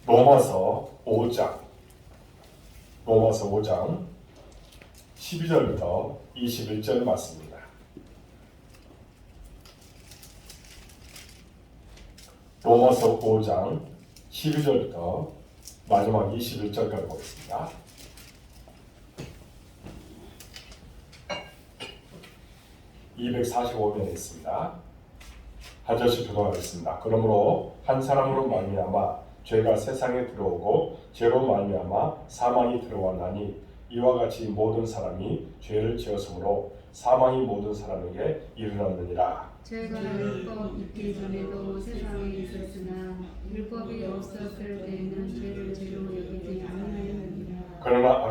로마서 5장 12절부터 21절 말씀입니다. 로마서 5장 12절부터 마지막 21절까지 보겠습니다. (245면에) 있습니다. 한 절씩 교독하겠습니다. 그러므로 한 사람으로 말미암아 죄가 세상에 들어오고 죄로 말미암아 사망이 들어왔나니 이와 같이 모든 사람이 죄를 지었으므로 사망이 모든 사람에게 이르렀느니라. 죄가 율법 있기 전에도 세상에 있었으나 율법이 없었을 때에는 죄를 죄로 여기지 아니하였느니라. 그러나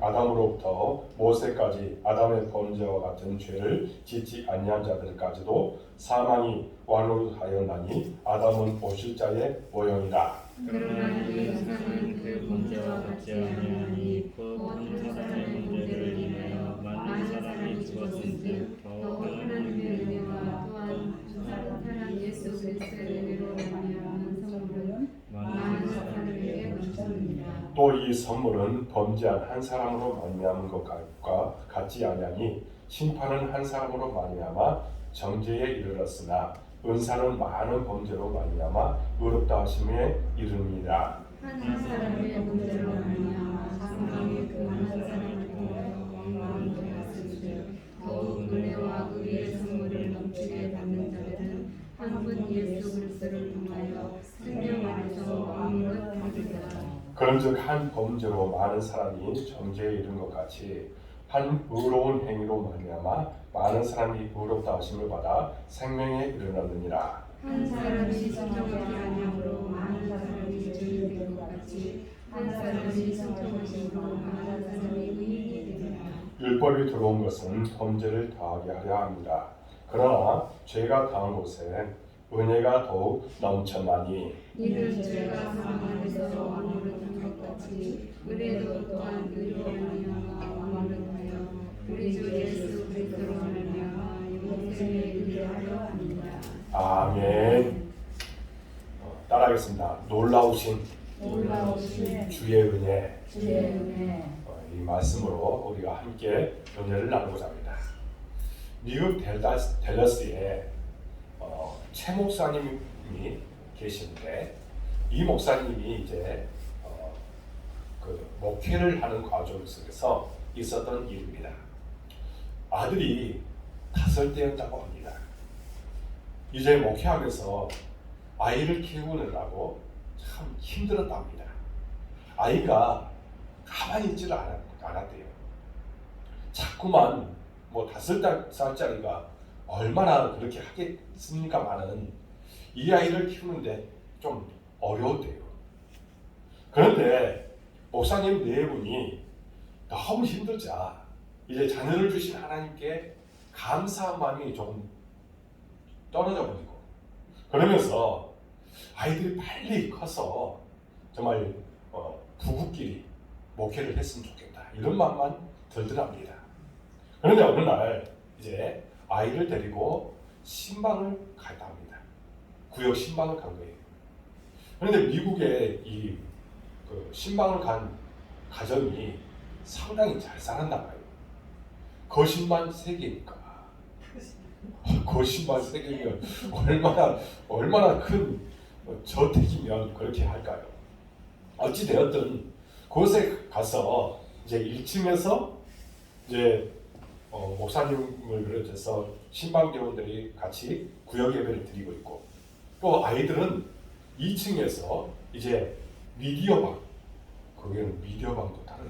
아담으로부터 모세까지 아담의 범죄와 같은 죄를 짓지 아니한 자들까지도 사망이 완료하였나니 아담은 오실 자의 모형이라. 그러나 이 세상은 그 범죄와 같지 아니하니 곧 한 사람의 범죄를 인하여 많은 사람이 죽었은즉 더욱 하나님의 은혜와 또한 다른 사람 예수 그리스도의 은혜로 말미암은 선물은 많은 사람에게 넘쳤느니라. 또 이 선물은 범죄한 한 사람으로 말미암은 것과 같지 아니하니 심판은 한 사람으로 말미암아 정죄에 이르렀으나 은사는 많은 범죄로 말미암아 의롭다 하심에 이릅니다. 한 사람의 문제로 말미암아 사망이 그 한 사람을 통하여 왕왕 되었은즉 더욱 은혜와 의의 선물을 넘치게 받는 자들은 한 분 예수 그리스도를 통하여 생명 안에서 왕으로 받으리라. 그런즉 한 범죄로 많은 사람이 정죄에 이른 것 같이 한 의로운 행위로 말미암아 많은 사람이 의롭다 하심을 받아 생명에 이르렀느니라. 한 사람이 성경하지 아니함으로 많은 사람이 죄인 된 것 같이 한 사람이 성경하심으로 많은 사람이 의인이 되리라. 율법이 들어온 것은 범죄를 더하게 하려 합니다. 그러나 죄가 당한 곳에 은혜가 더욱 넘쳤나니 이는 죄가 사망 안에서 왕으로 된 것 같이 은혜도 또한 의로 말미암아 왕으로 하여 우리 주 예수 그리스도로 말미암아 영생에 이르게 하려 합니다. 아멘. 따라하겠습니다. 놀라우신 주의 은혜. 이 말씀으로 우리가 함께 은혜를 나누고자 합니다. 미국 댈러스에 최 목사님이 계시는데 이 목사님이 이제 그 목회를 하는 과정 속에서 있었던 일입니다. 아들이 5대였다고 합니다. 이제 목회하면서 아이를 키우느라고 참 힘들었답니다. 아이가 가만히 있지를 않았대요. 자꾸만 5살짜리가 얼마나 그렇게 하겠습니까마는 이 아이를 키우는데 좀 어려웠대요. 그런데 목사님 네 분이 너무 힘들자 이제 자녀를 주신 하나님께 감사한 마음이 좀 떨어져 버리고 그러면서 아이들이 빨리 커서 정말 부부끼리 목회를 했으면 좋겠다 이런 마음만 들더랍니다. 그런데 어느 날 이제 아이를 데리고 신방을 갔다 합니다. 구역 신방을 간 거예요. 그런데 미국의 그 신방을 간 가정이 상당히 잘 살았나 봐요. 거실만 3개니까. 거실만 3개면 얼마나 큰 저택이면 그렇게 할까요? 어찌 되었든 그곳에 가서 이제 1층에서 이제 목사님을 비롯해서 신방교원들이 같이 구역 예배를 드리고 있고 또 아이들은 2층에서 이제 미디어방, 거기는 미디어방도 다른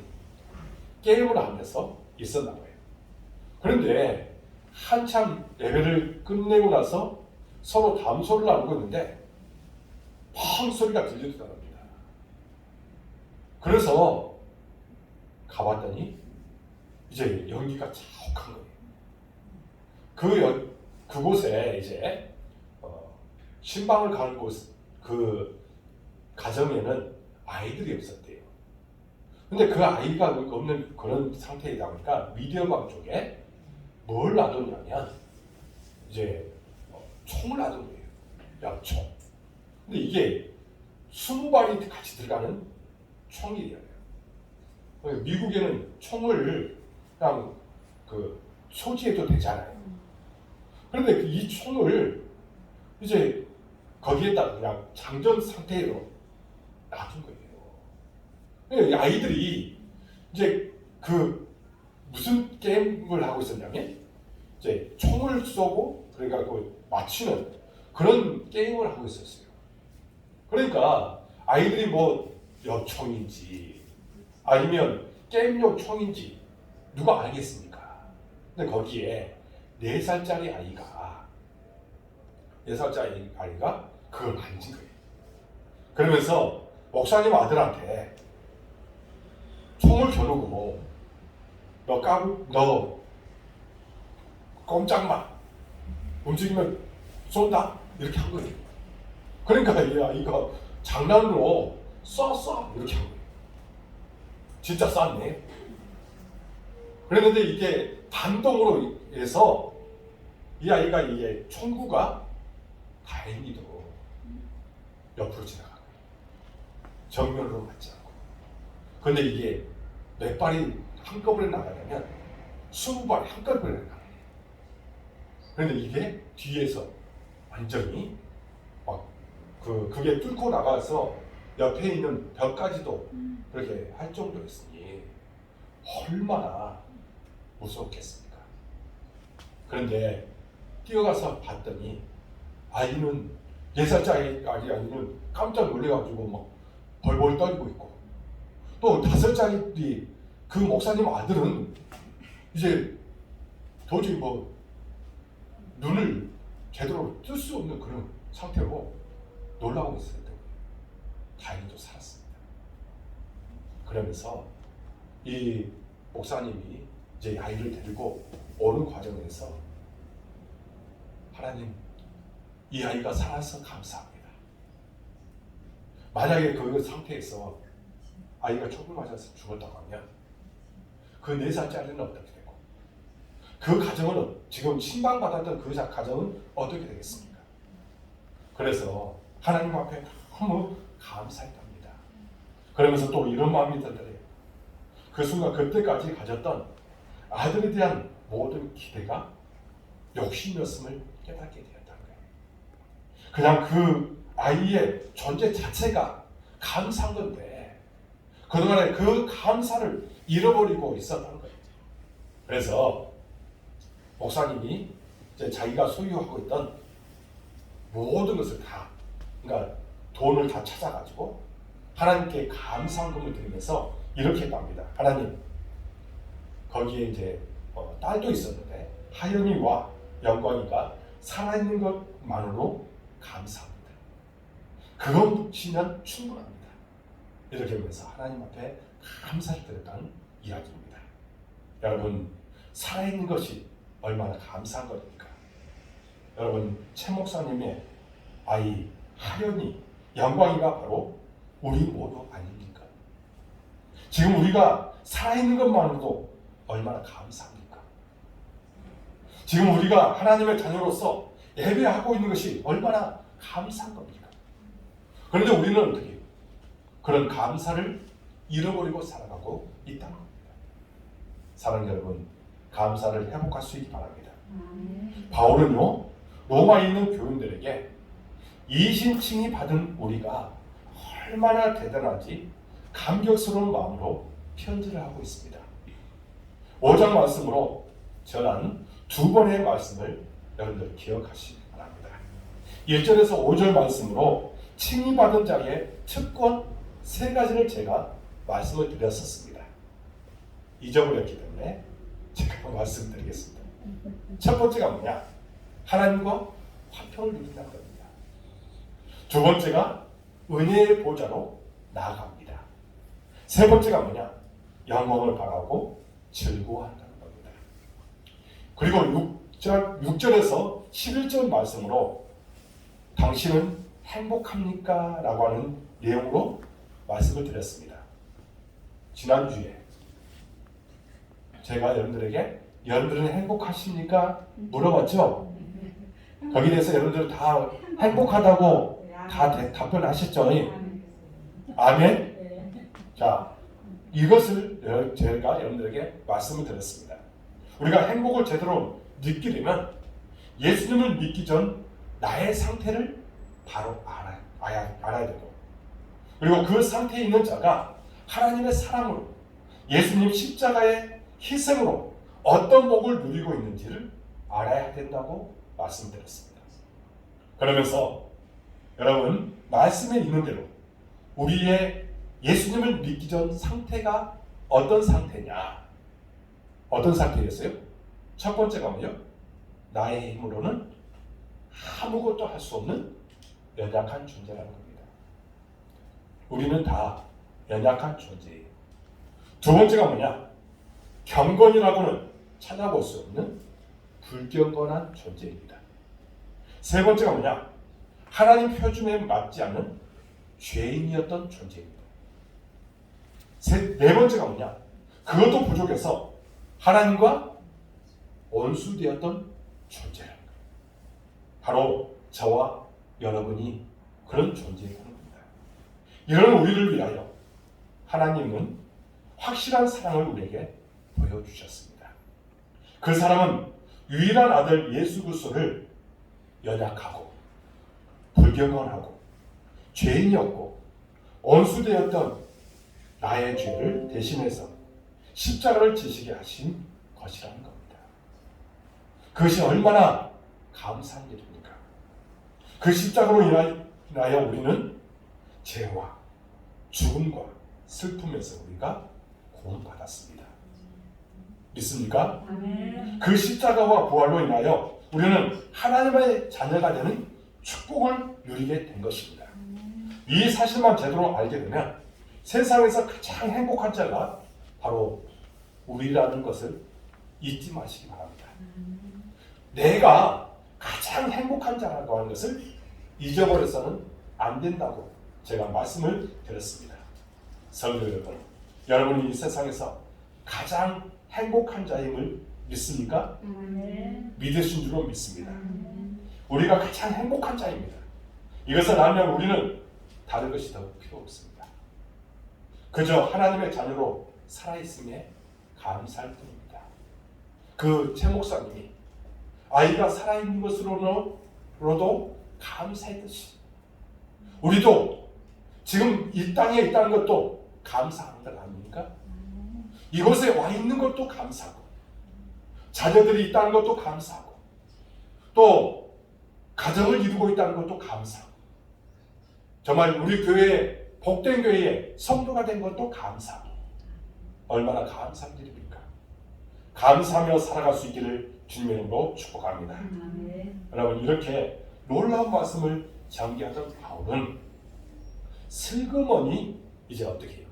게임을 하면서 있었나 봐요. 그런데 한참 예배를 끝내고 나서 서로 담소를 나누고 있는데 펑 소리가 들리더랍니다. 그래서 가봤더니 이제 연기가 자욱한 거예요. 그곳에 이제 신방을 가는 그 가정에는 아이들이 없었대요. 근데 그 아이가 없는 그런 상태이다 보니까 미디어방 쪽에 뭘 놔뒀냐면 이제 총을 놔둔 거예요. 양총. 근데 이게 20발이 같이 들어가는 총이에요. 미국에는 총을 그냥 그 소지해도 되잖아요. 그런데 이 총을 이제 거기에다 그냥 장전 상태로 놔둔 거예요. 이 아이들이 이제 그 무슨 게임을 하고 있었냐면 이제 총을 쏘고 그러니까 그 맞추는 그런 게임을 하고 있었어요. 그러니까 아이들이 뭐 여총인지 아니면 게임용 총인지 누가 알겠습니까? 근데 거기에 4살짜리 아이가 그걸 만진 거예요. 그러면서 목사님 아들한테 총을 겨누고 너 꼼짝마 움직이면 쏜다 이렇게 한 거예요. 그러니까 이 아이가 장난으로 쏴 이렇게 한 거예요. 진짜 쐈네. 그랬는데 이게 반동으로 해서 이 아이가 이게 총구가 다행히도 옆으로 지나가요. 정면으로 맞지 않고. 그런데 이게 몇 발이 한꺼번에 나가냐면 20발이 한꺼번에 나가요. 그런데 이게 뒤에서 완전히 막 그게 뚫고 나가서 옆에 있는 벽까지도 그렇게 할 정도였으니 얼마나 무서웠겠습니까? 그런데 뛰어가서 봤더니 아이는 4살짜리 아이는 깜짝 놀래가지고 막 벌벌 떨고 있고 또 5살짜리 그 목사님 아들은 이제 도저히 뭐 눈을 제대로 뜰 수 없는 그런 상태로 놀라고 있었던 거예요. 다행히도 살았습니다. 그러면서 이 목사님이 이제 아이를 데리고 오는 과정에서 하나님, 이 아이가 살아서 감사합니다. 만약에 그 상태에서 아이가 총을 맞아서 죽었다고 하면 그 4살짜리는 어떻게 되고 그 가정은 지금 신방받았던 그 가정은 어떻게 되겠습니까? 그래서 하나님 앞에 너무 감사했답니다. 그러면서 또 이런 마음이 들더래요. 그 순간 그때까지 가졌던 아들에 대한 모든 기대가 욕심이었음을 깨닫게 되었다는 거예요. 그냥 그 아이의 존재 자체가 감사한 건데 그동안에 그 감사를 잃어버리고 있었다는 거예요. 그래서 목사님이 이제 자기가 소유하고 있던 모든 것을 다, 그러니까 돈을 다 찾아가지고 하나님께 감사금을 드리면서 이렇게 했답니다. 하나님, 거기에 이제 딸도 있었는데 하연이와 영광이가 살아있는 것만으로 감사합니다. 그것이면 충분합니다. 이렇게 하면서 하나님 앞에 감사를 드렸다는 이야기입니다. 여러분, 살아있는 것이 얼마나 감사한 것입니까? 여러분, 최 목사님의 아이 하연이, 영광이가 바로 우리 모두 아닙니까? 지금 우리가 살아있는 것만으로도 얼마나 감사합니까? 지금 우리가 하나님의 자녀로서 예배하고 있는 것이 얼마나 감사한 겁니까? 그런데 우리는 어떻게 그런 감사를 잃어버리고 살아가고 있다는 겁니다. 사랑하는 여러분, 감사를 회복할 수 있기 바랍니다. 바울은요, 로마에 있는 교인들에게 이신칭이 받은 우리가 얼마나 대단한지 감격스러운 마음으로 편지를 하고 있습니다. 5장 말씀으로 전한 2번의 말씀을 여러분들 기억하시기 바랍니다. 1절에서 5절 말씀으로 칭의받은 자의 특권 3가지를 제가 말씀을 드렸었습니다. 잊어버렸기 때문에 제가 말씀드리겠습니다. 첫 번째가 뭐냐? 하나님과 화평을 누린다는 겁니다. 두 번째가 은혜의 보좌로 나아갑니다. 세 번째가 뭐냐? 영광을 바라고 즐거워한다는 겁니다. 그리고 6절에서 11절 말씀으로 당신은 행복합니까? 라고 하는 내용으로 말씀을 드렸습니다. 지난주에 제가 여러분들에게 여러분들은 행복하십니까? 물어봤죠? 거기에 대해서 여러분들 다 행복하다고 다 답변하셨죠? 아멘. 자, 이것을 제가 여러분들에게 말씀을 드렸습니다. 우리가 행복을 제대로 느끼려면 예수님을 믿기 전 나의 상태를 바로 알아야 되고, 그리고 그 상태에 있는 자가 하나님의 사랑으로, 예수님 십자가의 희생으로 어떤 복을 누리고 있는지를 알아야 된다고 말씀드렸습니다. 그러면서 여러분, 말씀에 있는 대로 우리의 예수님을 믿기 전 상태가 어떤 상태냐? 어떤 상태였어요? 첫 번째가 뭐요? 나의 힘으로는 아무것도 할 수 없는 연약한 존재라는 겁니다. 우리는 다 연약한 존재예요. 두 번째가 뭐냐? 경건이라고는 찾아볼 수 없는 불경건한 존재입니다. 세 번째가 뭐냐? 하나님 표준에 맞지 않는 죄인이었던 존재입니다. 네 번째가 뭐냐? 그것도 부족해서 하나님과 원수되었던 존재라는 거예요. 바로 저와 여러분이 그런 존재라는 겁니다. 이런 우리를 위하여 하나님은 확실한 사랑을 우리에게 보여주셨습니다. 그 사랑은 유일한 아들 예수 그리스도를 연약하고 불경건하고 죄인이었고 원수되었던 나의 죄를 대신해서 십자가를 지시게 하신 것이라는 겁니다. 그것이 얼마나 감사한 일입니까? 그 십자가로 인하여 우리는 죄와 죽음과 슬픔에서 우리가 구원받았습니다. 믿습니까? 그 십자가와 부활로 인하여 우리는 하나님의 자녀가 되는 축복을 누리게 된 것입니다. 이 사실만 제대로 알게 되면 세상에서 가장 행복한 자가 바로 우리라는 것을 잊지 마시기 바랍니다. 내가 가장 행복한 자라고 하는 것을 잊어버려서는 안 된다고 제가 말씀을 드렸습니다. 성도 여러분, 여러분이 이 세상에서 가장 행복한 자임을 믿습니까? 믿으신 줄로 믿습니다. 우리가 가장 행복한 자입니다. 이것을 알면 우리는 다른 것이 더 필요 없습니다. 그저 하나님의 자녀로 살아있음에 감사할 뿐입니다. 그 최 목사님이 아이가 살아있는 것으로도 감사했듯이 우리도 지금 이 땅에 있다는 것도 감사하는 것 아닙니까? 이곳에 와 있는 것도 감사하고 자녀들이 있다는 것도 감사하고 또 가정을 이루고 있다는 것도 감사하고 정말 우리 교회에 복된 교회에 성도가 된 것도 감사하고 얼마나 감사한 일입니까? 감사하며 살아갈 수 있기를 주님의 이름으로 축복합니다. 여러분, 이렇게 놀라운 말씀을 전개하던 바울은 슬그머니 이제 어떻게 해요?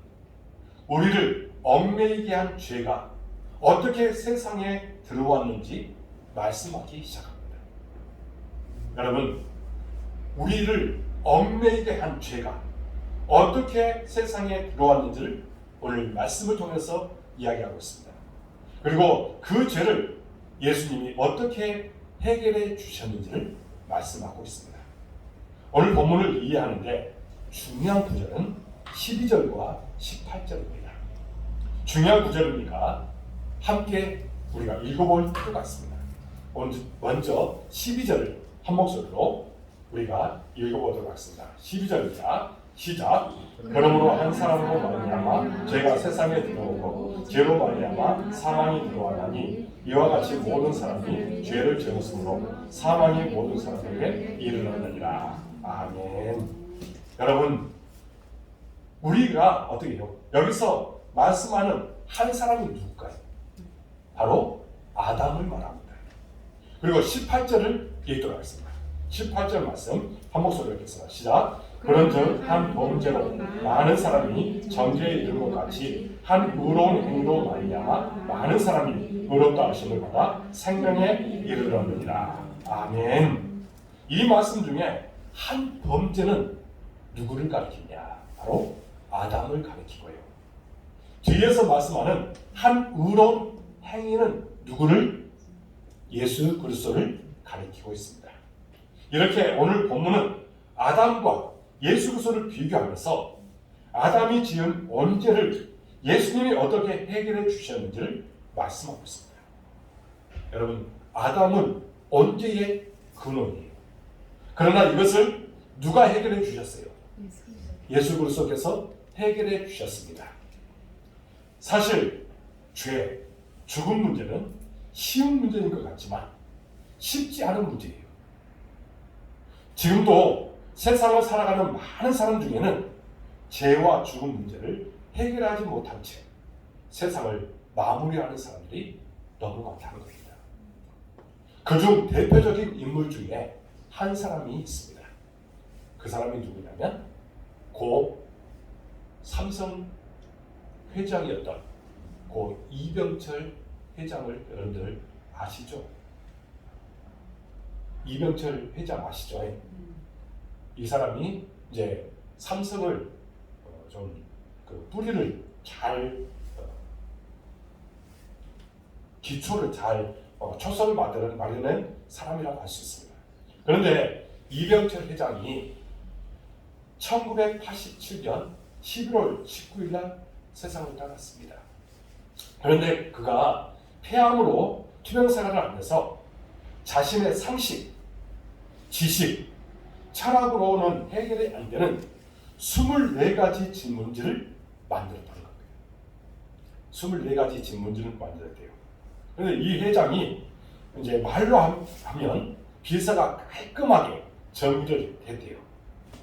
우리를 얽매이게 한 죄가 어떻게 세상에 들어왔는지 말씀하기 시작합니다. 여러분, 우리를 얽매이게 한 죄가 어떻게 세상에 들어왔는지를 오늘 말씀을 통해서 이야기하고 있습니다. 그리고 그 죄를 예수님이 어떻게 해결해 주셨는지를 말씀하고 있습니다. 오늘 본문을 이해하는데 중요한 구절은 12절과 18절입니다. 중요한 구절이니까 함께 우리가 읽어볼 필요가 있습니다. 먼저 12절을 한 목소리로 우리가 읽어보도록 하겠습니다. 12절입니다. 시작. 그러므로 한 사람으로 말미암아 죄가 세상에 들어오고 죄로 말미암아 사망이 들어왔나니 이와 같이 모든 사람이 죄를 지었으므로 사망이 모든 사람에게 이르렀느니라. 아멘. 여러분, 우리가 어떻게 해요? 여기서 말씀하는 한 사람이 누굴까요? 바로 아담을 말합니다. 그리고 18절을 읽도록 하겠습니다. 18절 말씀 한 목소리로 읽겠습니다. 시작. 그런즉 한 범죄로 많은 사람이 정죄에 이른 것 같이 한 의로운 행위로 말미암아 많은 사람이 의롭다 하심을 받아 생명에 이르렀느니라. 아멘. 이 말씀 중에 한 범죄는 누구를 가리키냐? 바로 아담을 가리키고요. 뒤에서 말씀하는 한 의로운 행위는 누구를? 예수 그리스도를 가리키고 있습니다. 이렇게 오늘 본문은 아담과 예수 그리스도를 비교하면서 아담이 지은 문제를 예수님이 어떻게 해결해 주셨는지를 말씀하고 있습니다. 여러분, 아담은 언제의 근원이에요. 그러나 이것을 누가 해결해 주셨어요? 예수 그리스도께서 해결해 주셨습니다. 사실 죄, 죽음 문제는 쉬운 문제인 것 같지만 쉽지 않은 문제예요. 지금도 세상을 살아가는 많은 사람 중에는 죄와 죽음 문제를 해결하지 못한 채 세상을 마무리하는 사람들이 너무 많다는 겁니다. 그중 대표적인 인물 중에 한 사람이 있습니다. 그 사람이 누구냐면 고 삼성 회장이었던 고 이병철 회장을 여러분들 아시죠? 이병철 회장 아시죠? 이 사람이 이제 삼성을 좀 그 뿌리를 잘 기초를 잘 초석을 마련한 사람이라고 할 수 있습니다. 그런데 이병철 회장이 1987년 11월 19일 날 세상을 떠났습니다. 그런데 그가 폐암으로 투병 생활을 하면서 자신의 상식, 지식, 철학으로는 해결이 안 되는 24가지 질문지를 만들었다는 겁니다. 24가지 질문지를 만들었대요. 그런데 이 회장이 이제 말로 하면 비서가 깔끔하게 정리를 했대요.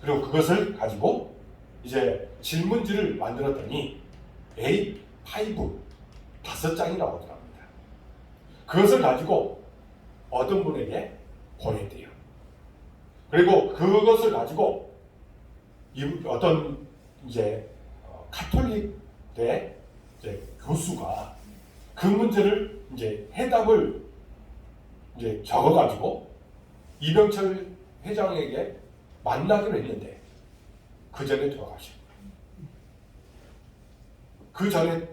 그리고 그것을 가지고 이제 질문지를 만들었더니 A5 5장이 나오더랍니다. 그것을 가지고 어떤 분에게 보냈대요. 그리고 그것을 가지고 어떤 이제 카톨릭대 이제 교수가 그 문제를 이제 해답을 이제 적어가지고 이병철 회장에게 만나기로 했는데 그 전에 돌아가시고 그 전에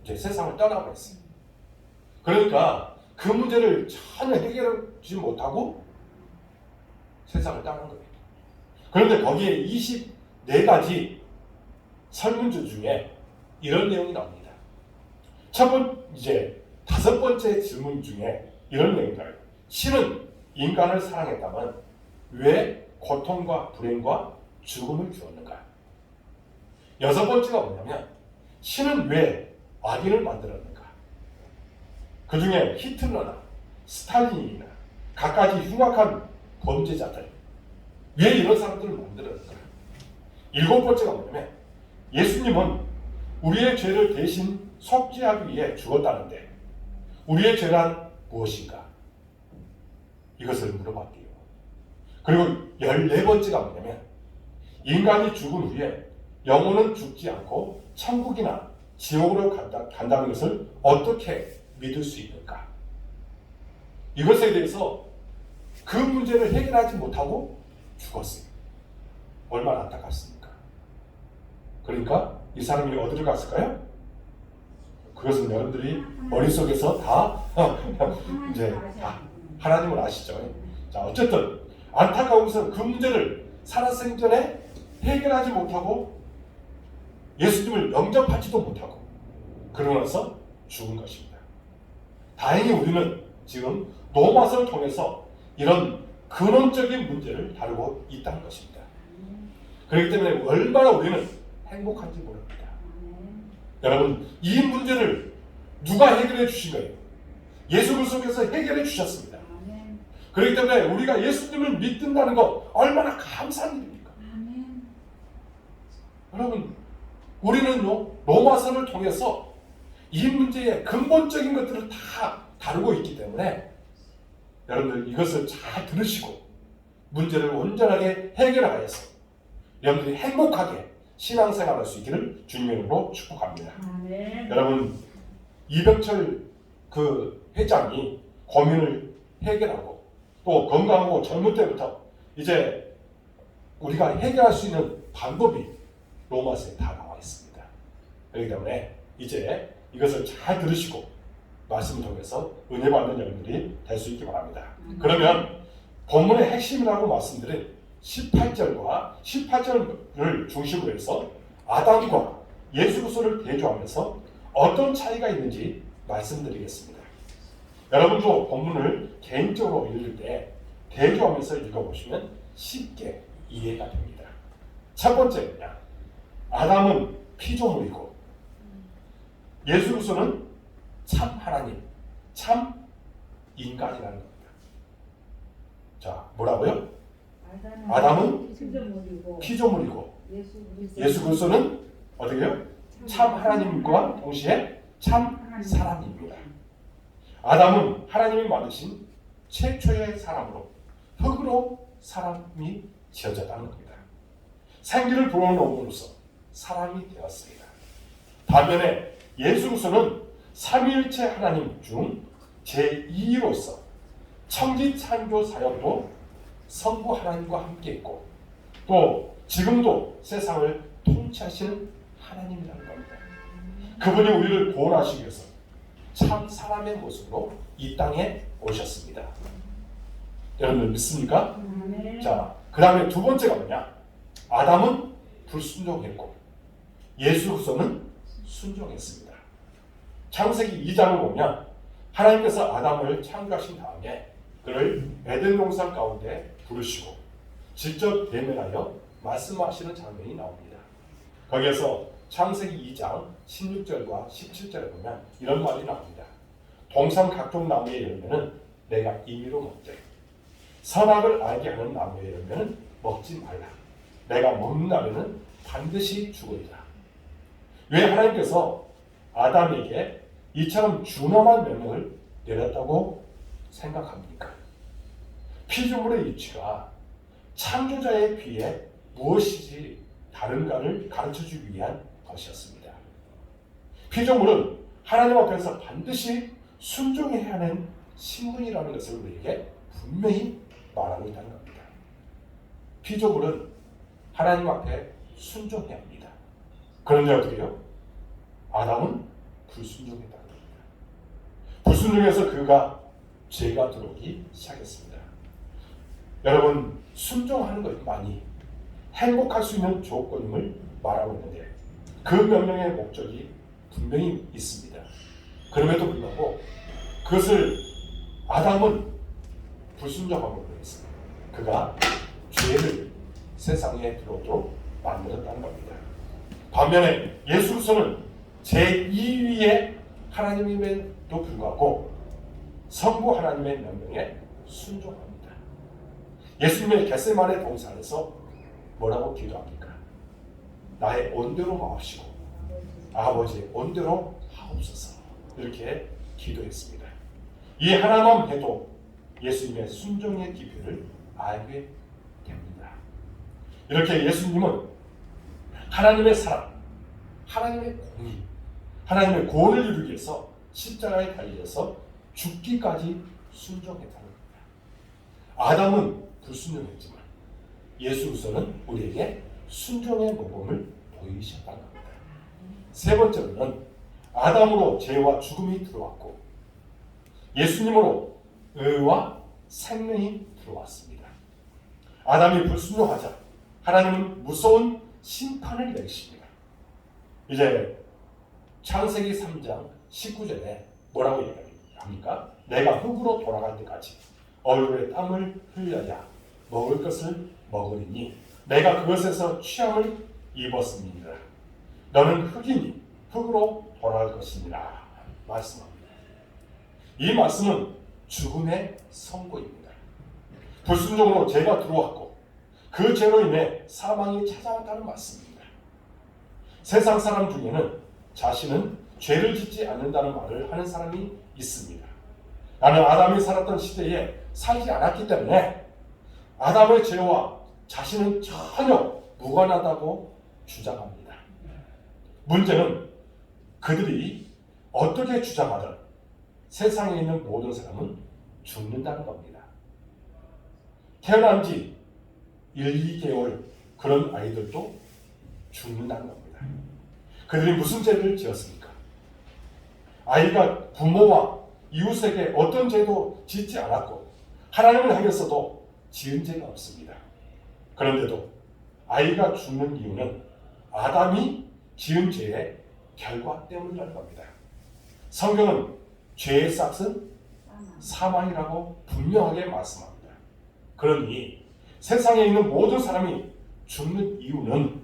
이제 세상을 떠나버렸어요. 그러니까 그 문제를 전혀 해결하지 못하고 세상을 떠난 겁니다. 그런데 거기에 24가지 설문지 중에 이런 내용이 나옵니다. 이제 5번째 질문 중에 이런 내용이 나와요. 신은 인간을 사랑했다면 왜 고통과 불행과 죽음을 주었는가? 6번째가 뭐냐면 신은 왜 악인을 만들었는가? 그 중에 히틀러나 스탈린이나 갖가지 흉악한 범죄자들 왜 이런 사람들을 만들었는가? 7번째가 뭐냐면 예수님은 우리의 죄를 대신 속죄하기 위해 죽었다는데 우리의 죄란 무엇인가? 이것을 물어봤대요. 그리고 14번째가 뭐냐면 인간이 죽은 후에 영혼은 죽지 않고 천국이나 지옥으로 간다는 것을 어떻게 믿을 수 있는가? 이것에 대해서 그 문제를 해결하지 못하고 죽었어요. 얼마나 안타깝습니까? 그러니까 이 사람이 어디로 갔을까요? 그것은 여러분들이 머릿속에서 다 이제 다 하나님을 아시죠. 자, 어쨌든 안타까운 것은 그 문제를 살아생전에 해결하지 못하고 예수님을 영접하지도 못하고 그러고 나서 죽은 것입니다. 다행히 우리는 지금 로마서를 통해서 이런 근원적인 문제를 다루고 있다는 것입니다. 그렇기 때문에 얼마나 우리는 행복한지 모릅니다. 여러분, 이 문제를 누가 해결해 주신 거예요? 예수 그리스도께서 해결해 주셨습니다. 그렇기 때문에 우리가 예수님을 믿는다는 것 얼마나 감사한 일입니까? 여러분, 우리는 로마서를 통해서 이 문제의 근본적인 것들을 다 다루고 있기 때문에 여러분들 이것을 잘 들으시고 문제를 온전하게 해결하여서 여러분들이 행복하게 신앙생활할 수 있기를 주님의 이름으로 축복합니다. 여러분, 이병철 그 회장이 고민을 해결하고 또 건강하고 젊을 때부터 이제 우리가 해결할 수 있는 방법이 로마서에 다 나와 있습니다. 그렇기 때문에 이제 이것을 잘 들으시고 말씀을 통해서 은혜 받는 여러분들이 될 수 있기 바랍니다. 그러면 본문의 핵심이라고 말씀드린 18절과 18절을 중심으로 해서 아담과 예수 그리스도를 대조하면서 어떤 차이가 있는지 말씀드리겠습니다. 여러분도 본문을 개인적으로 읽을 때 대조하면서 읽어보시면 쉽게 이해가 됩니다. 첫 번째는요, 아담은 피조물이고 예수 그리스도는 참 하나님, 참 인간이라는 겁니다. 자, 뭐라고요? 아담은 피조물이고 예수 그리스도는 어떻게 해요? 참 하나님과 동시에 참 사람입니다. 아담은 하나님이 만드신 최초의 사람으로 흙으로 사람이 지어졌다는 겁니다. 생기를 불어넣음으로써 사람이 되었습니다. 반면에 예수 그리스도는 삼위일체 하나님 중 제2위로서 천지 창조 사역도 성부 하나님과 함께 있고 또 지금도 세상을 통치하시는 하나님이라는 겁니다. 그분이 우리를 구원하시기 위해서 참 사람의 모습으로 이 땅에 오셨습니다. 여러분 믿습니까? 자, 그 다음에 두 번째가 뭐냐? 아담은 불순종했고 예수 그리스도는 순종했습니다. 창세기 2장을 보면 하나님께서 아담을 창조하신 다음에 그를 에덴 동산 가운데 부르시고 직접 대면하여 말씀하시는 장면이 나옵니다. 거기에서 창세기 2장 16절과 17절에 보면 이런 말이 나옵니다. 동산 각종 나무의 열매는 내가 임의로 먹되 선악을 알게 하는 나무의 열매는 먹지 말라. 내가 먹는 날에는 반드시 죽으리라. 왜 하나님께서 아담에게 이처럼 준엄한 명령을 내렸다고 생각합니까? 피조물의 이치가 창조자의 귀에 무엇이지 다른가를 가르쳐주기 위한 것이었습니다. 피조물은 하나님 앞에서 반드시 순종해야 하는 신분이라는 것을 우리에게 분명히 말하고 있다는 겁니다. 피조물은 하나님 앞에 순종해야 합니다. 그런데 어떻게 해요? 아담은 불순종했다는 겁니다. 불순종해서 그가 죄가 들어오기 시작했습니다. 여러분, 순종하는 것만이 행복할 수 있는 조건임을 말하고 있는데 그 명령의 목적이 분명히 있습니다. 그럼에도 불구하고 그것을 아담은 불순종함으로 인해서 그가 죄를 세상에 들어오도록 만들었다는 겁니다. 반면에 예수 그리스도는 제2위의 하나님임에도 불구하고 성부 하나님의 명령에 순종합니다. 예수님의 겟세마네 동산에서 뭐라고 기도합니까? 나의 온대로 마옵시고 아버지의 온대로 하옵소서. 이렇게 기도했습니다. 이 하나만 해도 예수님의 순종의 깊이를 알게 됩니다. 이렇게 예수님은 하나님의 사랑, 하나님의 공의, 하나님의 구원을 이루기 위해서 십자가에 달려서 죽기까지 순종했다는 겁니다. 아담은 불순종했지만 예수 그리스도는 우리에게 순종의 모범을 보이셨다는 겁니다. 세 번째로는 아담으로 죄와 죽음이 들어왔고 예수님으로 의와 생명이 들어왔습니다. 아담이 불순종하자 하나님은 무서운 심판을 내리십니다. 이제 창세기 3장 19절에 뭐라고 얘기합니까? 내가 흙으로 돌아갈 때까지 얼굴에 땀을 흘려야 먹을 것을 먹으리니 내가 그것에서 취함을 입었습니다. 너는 흙이니 흙으로 돌아갈 것이니라 말씀합니다. 이 말씀은 죽음의 선고입니다. 불순종으로 죄가 들어왔고 그 죄로 인해 사망이 찾아왔다는 말씀입니다. 세상 사람 중에는 자신은 죄를 짓지 않는다는 말을 하는 사람이 있습니다. 나는 아담이 살았던 시대에 살지 않았기 때문에 아담의 죄와 자신은 전혀 무관하다고 주장합니다. 문제는 그들이 어떻게 주장하든 세상에 있는 모든 사람은 죽는다는 겁니다. 태어난 지 1, 2개월 그런 아이들도 죽는다는 겁니다. 그들이 무슨 죄를 지었습니까? 아이가 부모와 이웃에게 어떤 죄도 짓지 않았고 하나님을 향해서도 지은 죄가 없습니다. 그런데도 아이가 죽는 이유는 아담이 지은 죄의 결과 때문이라는 겁니다. 성경은 죄의 싹은 사망이라고 분명하게 말씀합니다. 그러니 세상에 있는 모든 사람이 죽는 이유는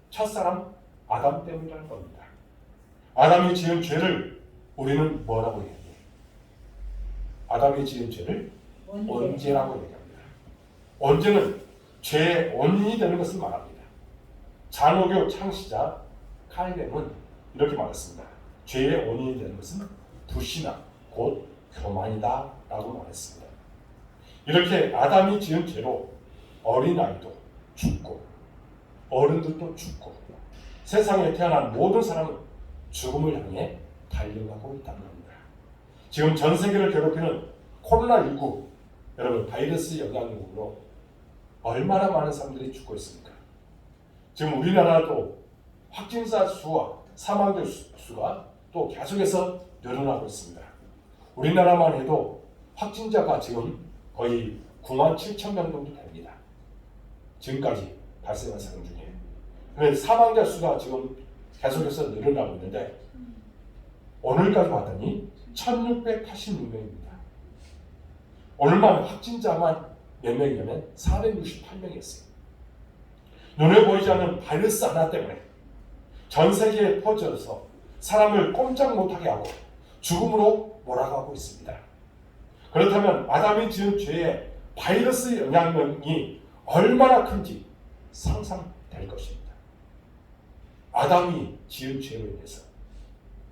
첫사람 아담 때문이라는 겁니다. 아담이 지은 죄를 우리는 뭐라고 얘기해요? 아담이 지은 죄를 언제라고 얘기합니다. 언제는 죄의 원인이 되는 것을 말합니다. 장로교 창시자 칼렘은 이렇게 말했습니다. 죄의 원인이 되는 것은 불신앙, 곧 교만이다 라고 말했습니다. 이렇게 아담이 지은 죄로 어린아이도 죽고 어른들도 죽고 세상에 태어난 모든 사람은 죽음을 향해 달려가고 있다는 겁니다. 지금 전 세계를 괴롭히는 코로나19 여러분 바이러스 영향으로 얼마나 많은 사람들이 죽고 있습니까? 지금 우리나라도 확진자 수와 사망자 수가 또 계속해서 늘어나고 있습니다. 우리나라만 해도 확진자가 지금 거의 9만 7천 명 정도 됩니다. 지금까지 발생한 사람 중에. 그런데 사망자 수가 지금 계속해서 늘어나고 있는데 오늘까지 봤더니 1686명입니다. 오늘만 확진자만 몇 명이냐면 468명이었어요. 눈에 보이지 않는 바이러스 하나 때문에 전 세계에 퍼져서 사람을 꼼짝 못하게 하고 죽음으로 몰아가고 있습니다. 그렇다면 아담이 지은 죄의 바이러스 영향력이 얼마나 큰지 상상될 것입니다. 아담이 지은 죄로 인해서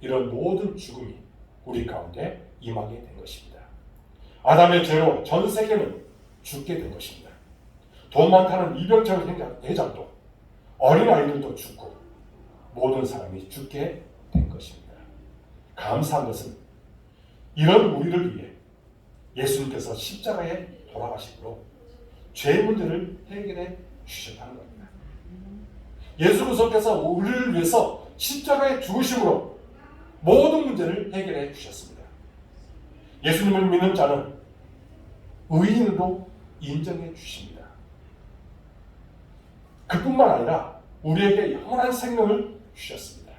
이런 모든 죽음이 우리 가운데 임하게 된 것입니다. 아담의 죄로 전 세계는 죽게 된 것입니다. 돈 많다는 이병철 회장도 어린아이들도 죽고 모든 사람이 죽게 된 것입니다. 감사한 것은 이런 우리를 위해 예수님께서 십자가에 돌아가심으로 죄 문제를 해결해 주셨다는 겁니다. 예수 그리스도께서 우리를 위해서 십자가에 죽으심으로 모든 문제를 해결해 주셨습니다. 예수님을 믿는 자는 의인으로 인정해 주십니다. 그뿐만 아니라 우리에게 영원한 생명을 주셨습니다.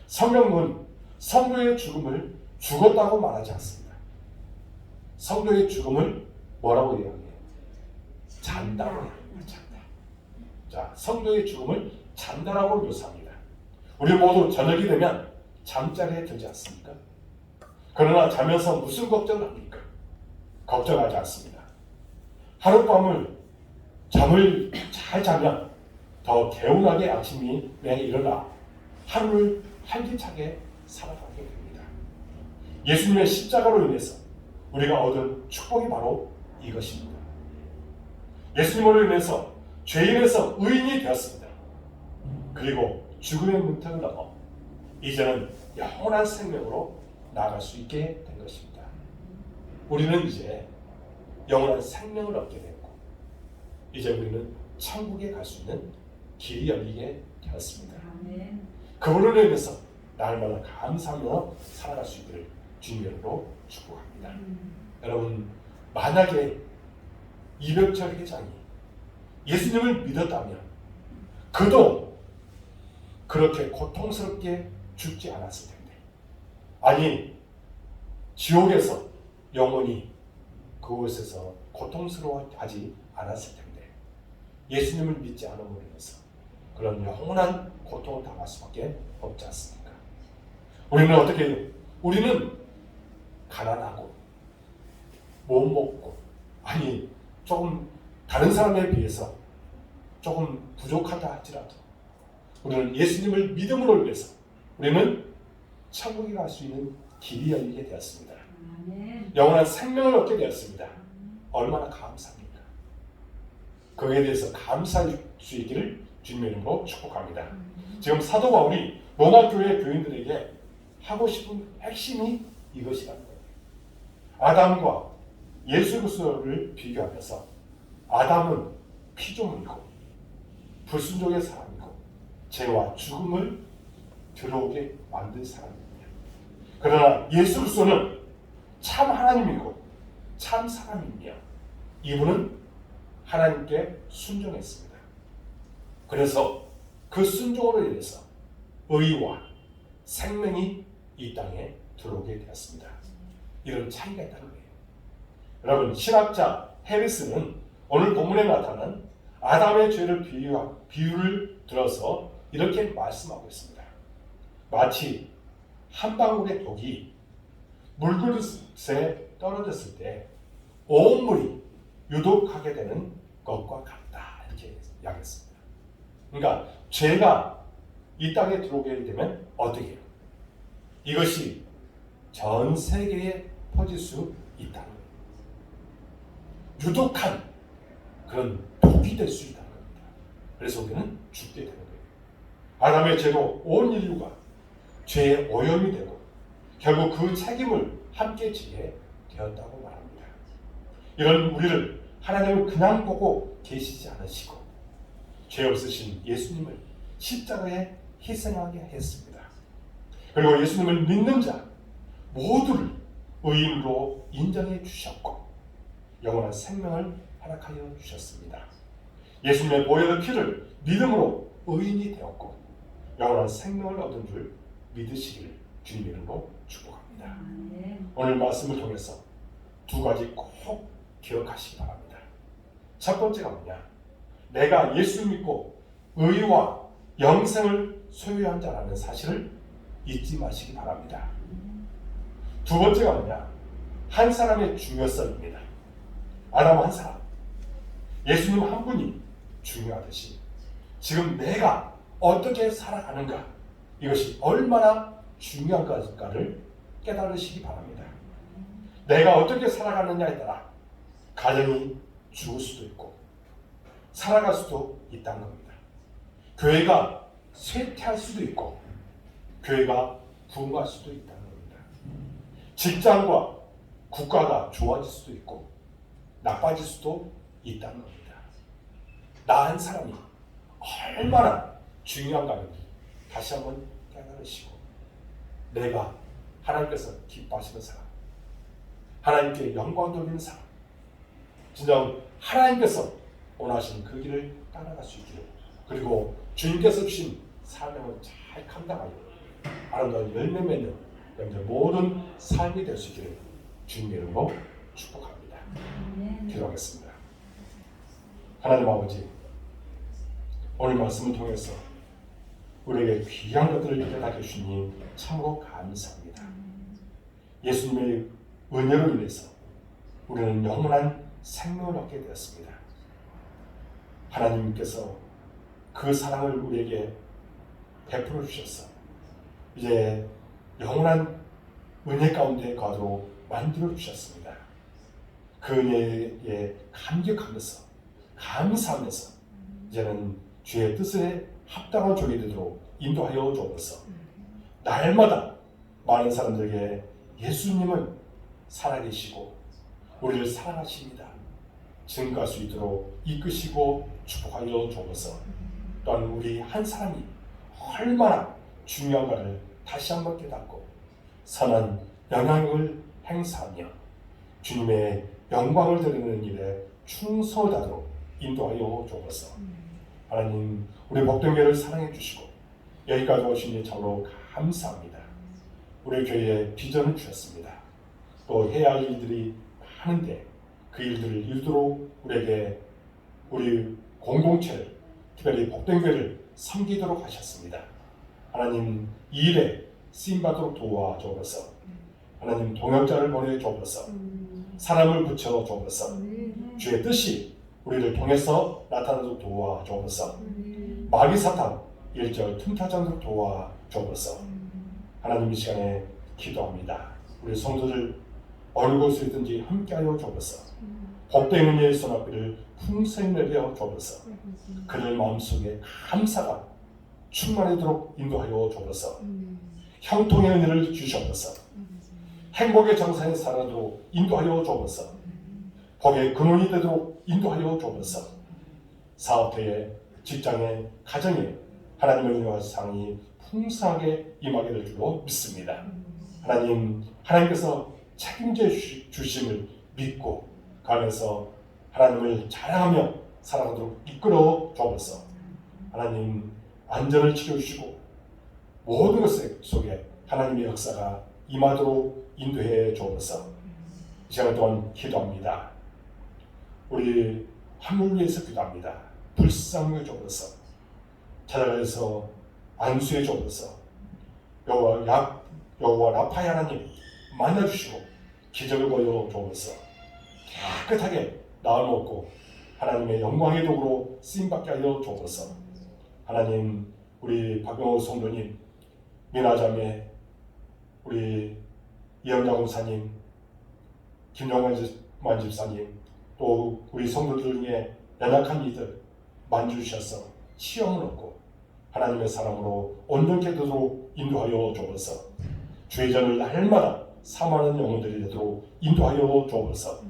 성경은 성도의 죽음을 죽었다고 말하지 않습니다. 성도의 죽음을 뭐라고 얘기해요? 잔다고 얘기합니다. 잔다. 자, 성도의 죽음을 잔다라고 묘사합니다. 우리 모두 저녁이 되면 잠자리에 들지 않습니까? 그러나 자면서 무슨 걱정을 합니까? 걱정하지 않습니다. 하룻밤을 잠을 잘 자면 더 개운하게 아침에 일어나 하루를 활기차게 살아가게 됩니다. 예수님의 십자가로 인해서 우리가 얻은 축복이 바로 이것입니다. 예수님으로 인해서 죄인에서 의인이 되었습니다. 그리고 죽음의 문턱을 넘어 이제는 영원한 생명으로 나아갈 수 있게 된 것입니다. 우리는 이제 영원한 생명을 얻게 됐고 이제 우리는 천국에 갈 수 있는 길이 열리게 되었습니다. 그분으로 인해서 날마다 감사하며 살아갈 수 있기를 주님으로 축복합니다. 여러분, 만약에 이병철 회장이 예수님을 믿었다면 그도 그렇게 고통스럽게 죽지 않았을 텐데, 아니 지옥에서 영원히 그곳에서 고통스러워하지 않았을 텐데 예수님을 믿지 않음으로 인해서 그런 영원한 고통을 당할 수밖에 없지 않습니까? 우리는 어떻게 해요? 우리는 가난하고 못 먹고, 아니 조금 다른 사람에 비해서 조금 부족하다 할지라도 우리는 예수님을 믿음으로 인해서 우리는 천국에 갈 수 있는 길이 열리게 되었습니다. 영원한 생명을 얻게 되었습니다. 얼마나 감사합니까? 그에 대해서 감사할 수 있기를 주님의 이름으로 축복합니다. 지금 사도 바울이 로마 교회 교인들에게 하고 싶은 핵심이 이것이라는 거예요. 아담과 예수 그리스도를 비교하면서 아담은 피조물이고 불순종의 사람이고 죄와 죽음을 들어오게 만든 사람입니다. 그러나 예수 그리스도는 참 하나님이고 참 사람이며 이분은 하나님께 순종했습니다. 그래서 그 순종으로 인해서 의와 생명이 이 땅에 들어오게 되었습니다. 이런 차이가 있다는 거예요. 여러분, 신학자 해리스는 오늘 본문에 나타난 아담의 죄를 비유를 들어서 이렇게 말씀하고 있습니다. 마치 한 방울의 독이 물그릇에 떨어졌을 때 온 물이 유독하게 되는 것과 같다, 이렇게 이야기했습니다. 그러니까 죄가 이 땅에 들어오게 되면 어떻게 해요? 이것이 전 세계에 퍼질 수 있다는 거예요. 유독한 그런 독이 될 수 있다는 겁니다. 그래서 우리는 죽게 되는 거예요. 아담의 죄로 온 인류가 죄의 오염이 되고 결국 그 책임을 함께 지게 되었다고 말합니다. 이런 우리를 하나님은 그냥 보고 계시지 않으시고 죄 없으신 예수님을 십자가에 희생하게 했습니다. 그리고 예수님을 믿는 자 모두를 의인으로 인정해 주셨고 영원한 생명을 허락하여 주셨습니다. 예수님의 보혈의 피를 믿음으로 의인이 되었고 영원한 생명을 얻은 줄 믿으시기를 주님 이름으로 축복합니다. 오늘 말씀을 통해서 두 가지 꼭 기억하시기 바랍니다. 첫 번째가 뭐냐? 내가 예수 믿고 의와 영생을 소유한 자라는 사실을 잊지 마시기 바랍니다. 두 번째가 뭐냐? 한 사람의 중요성입니다. 아담 한 사람, 예수님 한 분이 중요하듯이 지금 내가 어떻게 살아가는가, 이것이 얼마나 중요한 것인가를 깨달으시기 바랍니다. 내가 어떻게 살아가느냐에 따라 가정이 죽을 수도 있고 살아갈 수도 있다는 겁니다. 교회가 쇠퇴할 수도 있고 교회가 부흥할 수도 있다는 겁니다. 직장과 국가가 좋아질 수도 있고 나빠질 수도 있다는 겁니다. 나 한 사람이 얼마나 중요한가를 다시 한번 깨달으시고 내가 하나님께서 기뻐하시는 사람, 하나님께 영광 돌리는 사람, 진정 하나님께서 원하시는 그 길을 따라갈 수 있기를, 그리고 주님께서 주신 사명을 잘 감당하여 아름다운 열매 맺는 여러분들 모든 삶이 될 수 있기를 주님의 이름으로 축복합니다. 기도하겠습니다. 하나님 아버지, 오늘 말씀을 통해서 우리에게 귀한 것들을 깨닫게 주시니 참으로 감사합니다. 예수님의 은혜로 인해서 우리는 영원한 생명을 얻게 되었습니다. 하나님께서 그 사랑을 우리에게 베풀어 주셔서 이제 영원한 은혜 가운데 거하도록 만들어 주셨습니다. 그 은혜에 감격하면서 감사하면서 이제는 주의 뜻에 합당한 종이 되도록 인도하여 주옵소서. 날마다 많은 사람들에게 예수님은 살아계시고 우리를 사랑하십니다 증거할 수 있도록 이끄시고 축복하여 주옵소서. 또한 우리 한 사람이 얼마나 중요한가를 다시 한번 깨닫고 선한 영향을 행사하며 주님의 영광을 드리는 일에 충성하도록 인도하여 주옵소서. 하나님, 우리 복동교회를 사랑해 주시고 여기까지 오신 일 참으로 감사합니다. 우리 교회에 비전을 주셨습니다. 또 해야 할 일들이 많은데 그 일들을 이루도록 우리에게 우리 공동체를, 특별히 복동교회를 섬기도록 하셨습니다. 하나님, 이 일에 쓰임받도록 도와주옵소서. 하나님, 동역자를 보내주옵소서. 사람을 붙여주옵소서. 주의 뜻이 우리를 통해서 나타나도록 도와주옵소서. 마귀 사탄 일절 틈타지 않도록 도와주옵소서. 하나님, 이 시간에 기도합니다. 우리 성도들 어느 곳이든지 함께하여 주옵소서. 복된 은혜의 손아귀를 풍성히 내려 주옵소서. 그들 마음속에 감사가 충만하도록 인도하여 주옵소서. 형통의 은혜를 주시옵소서. 행복의 정상에 살아도록 인도하여 주옵소서. 복의 근원이 되도록 인도하여 주옵소서. 사업회에, 직장에, 가정에 하나님의 은혜와 사랑이 풍성하게 임하게 될 줄로 믿습니다. 하나님, 하나님께서 책임져 주심을 믿고 가면서 하나님을 자랑하며 살아가도록 이끌어 주옵소서. 하나님 안전을 지켜주시고 모든 것 속에 하나님의 역사가 임하도록 인도해 주옵소서. 이 시간 동안 기도합니다. 우리 하늘을 위해서 기도합니다. 불쌍히 주옵소서. 찾아가서 안수해 주옵소서. 여호와 라파의 하나님 만나주시고 기적을 보여 주옵소서. 깨끗하게 나아놓고 하나님의 영광의 도구로 쓰임받게 하여 주옵소서. 하나님, 우리 박영호 성도님, 미나자매, 우리 이영자 공사님, 김영환 집사님, 또 우리 성도들 중에 연약한 이들 만져주셔서 시험을 얻고 하나님의 사랑으로 온전케 되도록 인도하여 주옵소서. 주의 전을 날마다 사모하는 영혼들이 되도록 인도하여 주옵소서.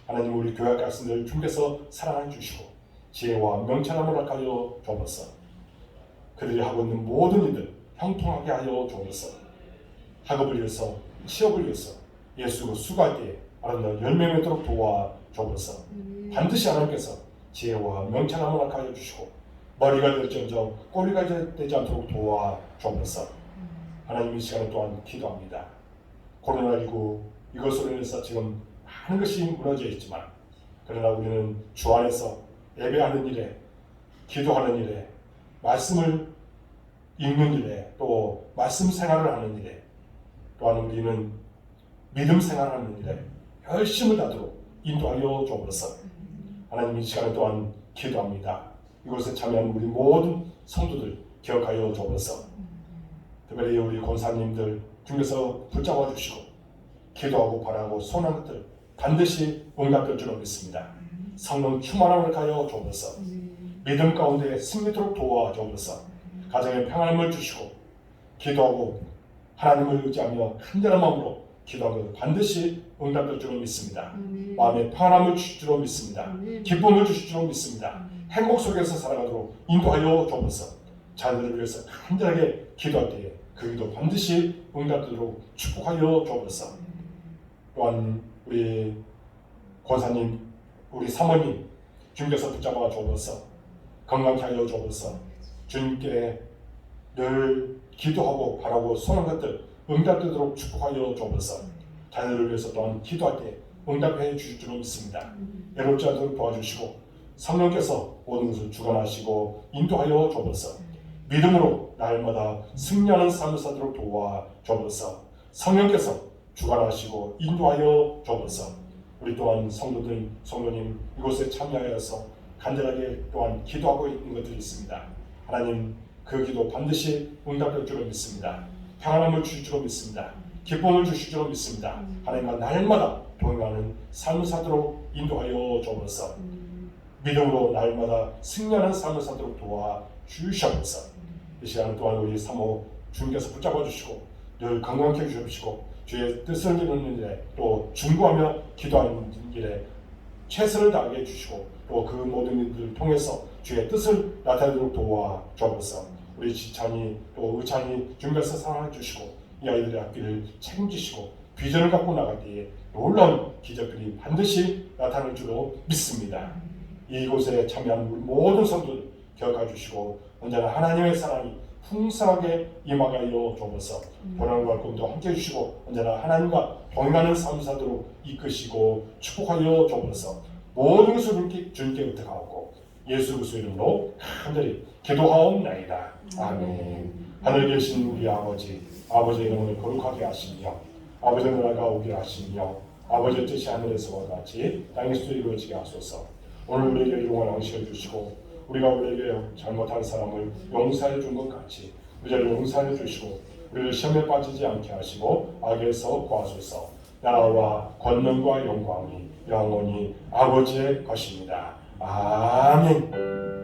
하나님, 우리 교회 학생들 주께서 사랑해 주시고 지혜와 명철함을 허락하여 주옵소서. 그들이 하고 있는 모든 일들 형통하게 하여 주옵소서. 학업을 위해서, 취업을 위해서 예수 수고할 때에 아름다운 열매 맺도록 도와 주옵소서. 반드시 하나님께서 지혜와 명철함을 허락하여 주시고 머리가 될지언정 꼬리가 되지 않도록 도와 주옵소서. 하나님, 이 시간 또한 기도합니다. 코로나19 이것으로 인해서 지금 많은 것이 무너져 있지만 그러나 우리는 주 안에서 예배하는 일에, 기도하는 일에, 말씀을 읽는 일에, 또 말씀 생활을 하는 일에, 또한 우리는 믿음 생활을 하는 일에 열심을 다하도록 인도하여 주옵소서. 하나님, 이 시간 또한 기도합니다. 이곳에 참여한 우리 모든 성도들 기억하여 주옵소서. 특별히 우리 권사님들 중에서 붙잡아 주시고 기도하고 바라고 소원한 것들 반드시 응답될 줄로 믿습니다. 성령 충만함을 가여 주옵소서. 믿음 가운데 승리토록 도와 주옵소서. 가정에 평안을 주시고 기도하고 하나님을 의지하며 간절한 마음으로 기도하는 것 반드시 응답될 줄로 믿습니다. 마음에 평안함을 주실 줄로 믿습니다. 기쁨을 주실 줄로 믿습니다. 행복 속에서 살아가도록 인도하여 주옵소서. 자녀들을 위해서 간절하게 기도할 때에 그 기도 반드시 응답되도록 축복하여 주옵소서. 또한 우리 권사님, 우리 사모님 주님께서 붙잡아 주옵소서. 건강케 하여 주옵소서. 주님께 늘 기도하고 바라고 소원한 것들 응답되도록 축복하여 주옵소서. 자녀를 위해서 또한 기도할 때 응답해 주실 줄로 믿습니다. 외롭지 않도록 도와주시고 성령께서 모든 것을 주관하시고 인도하여 주옵소서. 믿음으로 날마다 승리하는 삶을 사도록 도와 주옵소서. 성령께서 주관하시고 인도하여 주옵소서. 우리 또한 성도님 이곳에 참여하여서 간절하게 또한 기도하고 있는 것들이 있습니다. 하나님, 그 기도 반드시 응답될 줄로 믿습니다. 평안함을 주실 줄로 믿습니다. 기쁨을 주실 줄로 믿습니다. 하나님과 날마다 동행하는 삶을 사도록 인도하여 주옵소서. 믿음으로 날마다 승리하는 삶을 사도록 도와 주시옵소서. 이 시간 또한 우리 사모 주님께서 붙잡아 주시고 늘 건강케 해주시고 주의 뜻을 이루는 일에 또 중보하며 기도하는 일에 최선을 다하게 해주시고 또 그 모든 일들을 통해서 주의 뜻을 나타내도록 도와 주옵소서. 우리 지찬이 또 의찬이 주님께서 사랑해 주시고 이 아이들의 학교를 책임지시고 비전을 갖고 나갈 때에 놀라운 기적들이 반드시 나타날 줄로 믿습니다. 이곳에 참여한 우리 모든 성도들 기억해 주시고 언제나 하나님의 사랑이 풍성하게 임하게 하여 주옵소서. 고난과 꿈도 함께 해주시고 언제나 하나님과 동행하는 삶 사도록 이끄시고 축복하여 주옵소서. 모든 것을 주님께 의탁하옵고 예수 그리스도의 이름으로 간절히 기도하옵나이다. 아멘. 하늘에 계신 우리 아버지의 이름을 거룩하게 하시며 아버지의 나라가 오게 하시며 아버지의 뜻이 하늘에서와 같이 땅에서도 이루어지게 하소서. 오늘 우리에게 일용할 양식을 주시고 우리가 우리에게 잘못한 사람을 용서해 준 것 같이 우리를 용서해 주시고 우리를 시험에 빠지지 않게 하시고 악에서 구하소서. 나라와 권능과 영광이 영원히 아버지의 것입니다. 아멘.